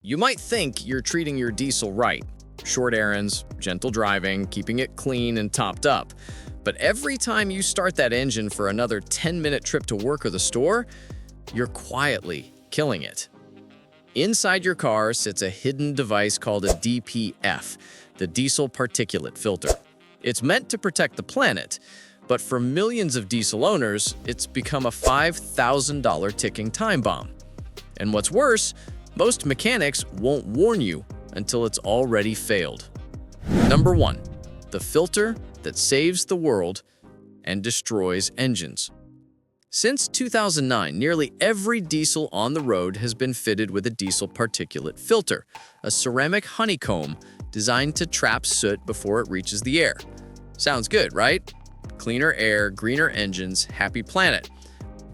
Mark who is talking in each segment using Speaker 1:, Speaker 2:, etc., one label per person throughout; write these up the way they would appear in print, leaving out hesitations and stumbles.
Speaker 1: You might think you're treating your diesel right. Short errands, gentle driving, keeping it clean and topped up. But every time you start that engine for another 10-minute trip to work or the store, you're quietly killing it. Inside your car sits a hidden device called a DPF, the Diesel Particulate Filter. It's meant to protect the planet, but for millions of diesel owners, it's become a $5,000 ticking time bomb. And what's worse, most mechanics won't warn you until it's already failed. Number 1. The filter that saves the world and destroys engines. Since 2009, nearly every diesel on the road has been fitted with a diesel particulate filter, a ceramic honeycomb designed to trap soot before it reaches the air. Sounds good, right? Cleaner air, greener engines, happy planet.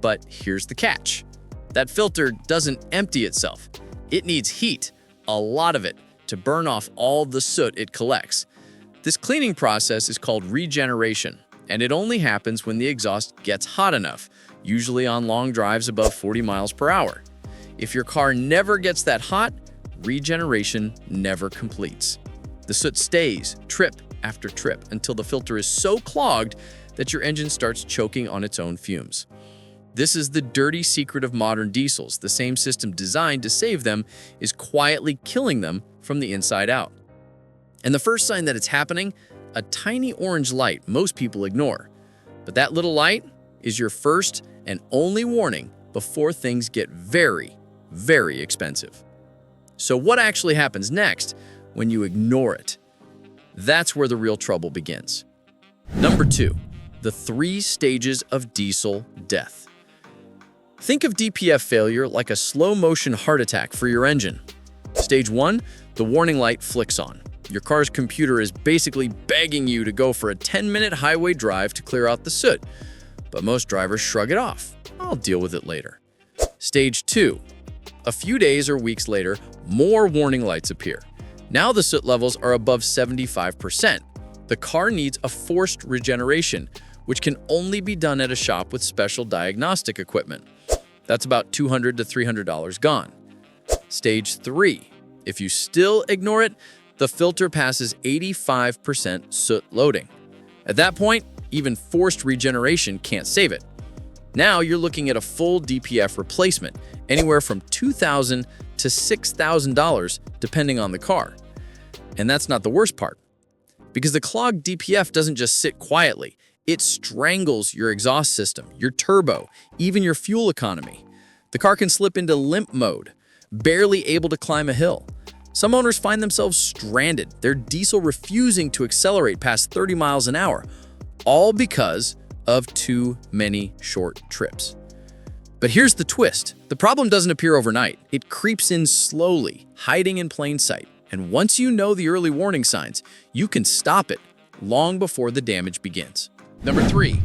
Speaker 1: But here's the catch. That filter doesn't empty itself. It needs heat, a lot of it, to burn off all the soot it collects. This cleaning process is called regeneration, and it only happens when the exhaust gets hot enough, usually on long drives above 40 miles per hour. If your car never gets that hot, regeneration never completes. The soot stays, trip after trip, until the filter is so clogged that your engine starts choking on its own fumes. This is the dirty secret of modern diesels. The same system designed to save them is quietly killing them from the inside out. And the first sign that it's happening, a tiny orange light most people ignore. But that little light is your first and only warning before things get very, very expensive. So what actually happens next when you ignore it? That's where the real trouble begins. Number 2, the 3 stages of diesel death. Think of DPF failure like a slow-motion heart attack for your engine. Stage 1, the warning light flicks on. Your car's computer is basically begging you to go for a 10-minute highway drive to clear out the soot. But most drivers shrug it off. I'll deal with it later. Stage 2, a few days or weeks later, more warning lights appear. Now the soot levels are above 75%. The car needs a forced regeneration, which can only be done at a shop with special diagnostic equipment. That's about $200 to $300 gone. Stage 3. If you still ignore it, the filter passes 85% soot loading. At that point, even forced regeneration can't save it. Now you're looking at a full DPF replacement, anywhere from $2,000 to $6,000 depending on the car. And that's not the worst part. Because the clogged DPF doesn't just sit quietly. It strangles your exhaust system, your turbo, even your fuel economy. The car can slip into limp mode, barely able to climb a hill. Some owners find themselves stranded, their diesel refusing to accelerate past 30 miles an hour, all because of too many short trips. But here's the twist. The problem doesn't appear overnight. It creeps in slowly, hiding in plain sight. And once you know the early warning signs, you can stop it long before the damage begins. Number 3,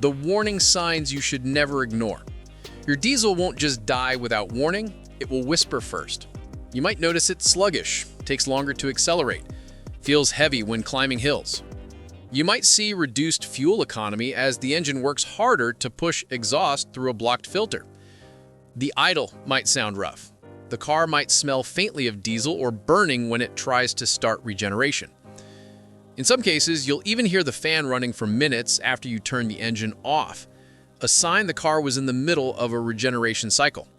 Speaker 1: the warning signs you should never ignore. Your diesel won't just die without warning, it will whisper first. You might notice it's sluggish, takes longer to accelerate, feels heavy when climbing hills. You might see reduced fuel economy as the engine works harder to push exhaust through a blocked filter. The idle might sound rough. The car might smell faintly of diesel or burning when it tries to start regeneration. In some cases, you'll even hear the fan running for minutes after you turn the engine off, a sign the car was in the middle of a regeneration cycle.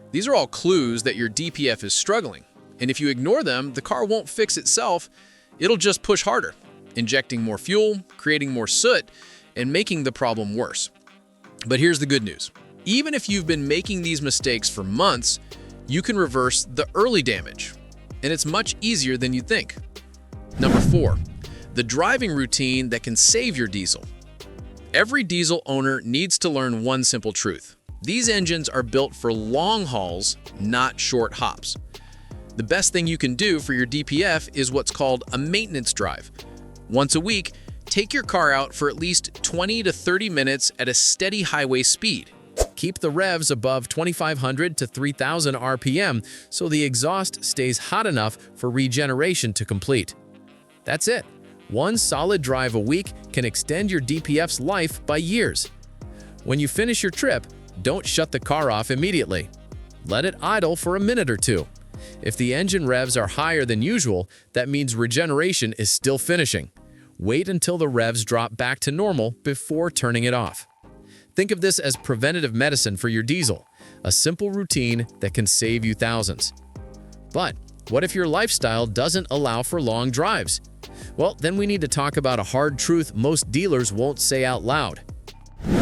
Speaker 1: These are all clues that your DPF is struggling, and if you ignore them, the car won't fix itself, it'll just push harder, injecting more fuel, creating more soot, and making the problem worse. But here's the good news. Even if you've been making these mistakes for months, you can reverse the early damage, and it's much easier than you think. Number 4. The driving routine that can save your diesel. Every diesel owner needs to learn one simple truth. These engines are built for long hauls, not short hops. The best thing you can do for your DPF is what's called a maintenance drive. Once a week, take your car out for at least 20 to 30 minutes at a steady highway speed. Keep the revs above 2,500 to 3,000 RPM so the exhaust stays hot enough for regeneration to complete. That's it. One solid drive a week can extend your DPF's life by years. When you finish your trip, don't shut the car off immediately. Let it idle for a minute or two. If the engine revs are higher than usual, that means regeneration is still finishing. Wait until the revs drop back to normal before turning it off. Think of this as preventative medicine for your diesel, a simple routine that can save you thousands. But what if your lifestyle doesn't allow for long drives? Well, then we need to talk about a hard truth most dealers won't say out loud.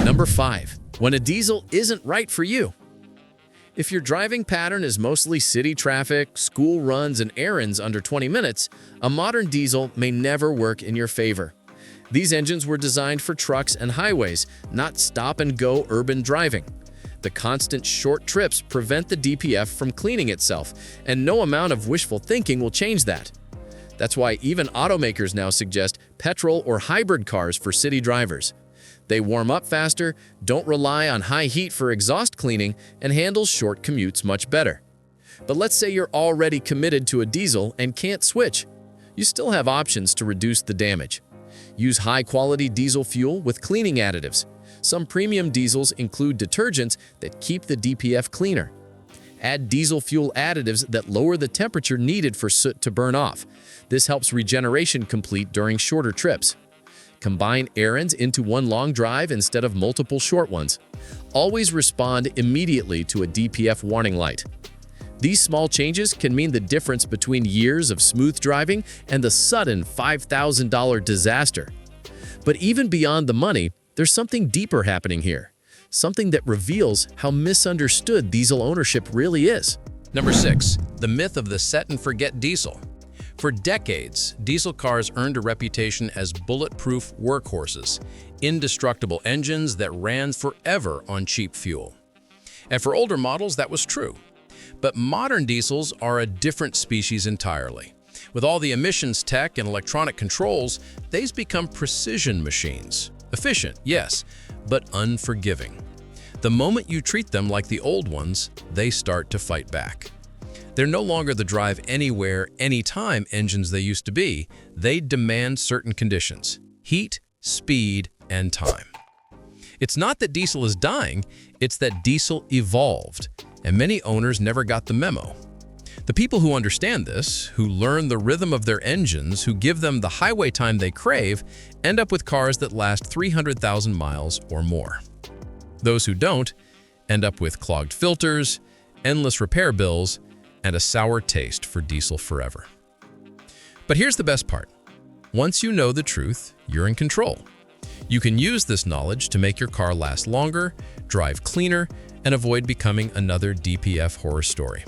Speaker 1: Number 5. When a diesel isn't right for you. If your driving pattern is mostly city traffic, school runs, and errands under 20 minutes, a modern diesel may never work in your favor. These engines were designed for trucks and highways, not stop-and-go urban driving. The constant short trips prevent the DPF from cleaning itself, and no amount of wishful thinking will change that. That's why even automakers now suggest petrol or hybrid cars for city drivers. They warm up faster, don't rely on high heat for exhaust cleaning, and handle short commutes much better. But let's say you're already committed to a diesel and can't switch. You still have options to reduce the damage. Use high-quality diesel fuel with cleaning additives. Some premium diesels include detergents that keep the DPF cleaner. Add diesel fuel additives that lower the temperature needed for soot to burn off. This helps regeneration complete during shorter trips. Combine errands into one long drive instead of multiple short ones. Always respond immediately to a DPF warning light. These small changes can mean the difference between years of smooth driving and the sudden $5,000 disaster. But even beyond the money, there's something deeper happening here. Something that reveals how misunderstood diesel ownership really is.
Speaker 2: Number 6. The myth of the set-and-forget diesel. For decades, diesel cars earned a reputation as bulletproof workhorses, indestructible engines that ran forever on cheap fuel. And for older models, that was true. But modern diesels are a different species entirely. With all the emissions tech and electronic controls, they've become precision machines. Efficient, yes, but unforgiving. The moment you treat them like the old ones, they start to fight back. They're no longer the drive anywhere, anytime engines they used to be. They demand certain conditions: heat, speed, and time. It's not that diesel is dying, it's that diesel evolved, and many owners never got the memo. The people who understand this, who learn the rhythm of their engines, who give them the highway time they crave, end up with cars that last 300,000 miles or more. Those who don't end up with clogged filters, endless repair bills, and a sour taste for diesel forever. But here's the best part. Once you know the truth, you're in control. You can use this knowledge to make your car last longer, drive cleaner, and avoid becoming another DPF horror story.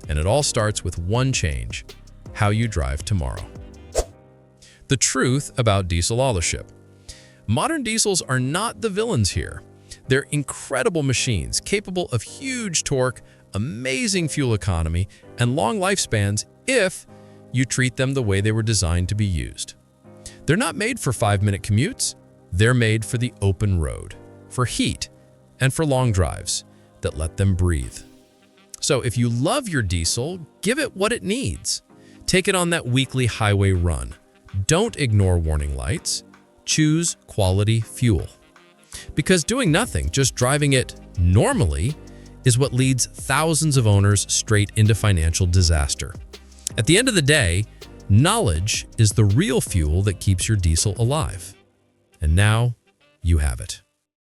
Speaker 2: And it all starts with one change: how you drive tomorrow. The truth about diesel ownership. Modern diesels are not the villains here. They're incredible machines capable of huge torque, amazing fuel economy, and long lifespans if you treat them the way they were designed to be used. They're not made for 5-minute commutes. They're made for the open road, for heat, and for long drives that let them breathe. So if you love your diesel, give it what it needs. Take it on that weekly highway run. Don't ignore warning lights. Choose quality fuel. Because doing nothing, just driving it normally, is what leads thousands of owners straight into financial disaster. At the end of the day, knowledge is the real fuel that keeps your diesel alive. And now, you have it.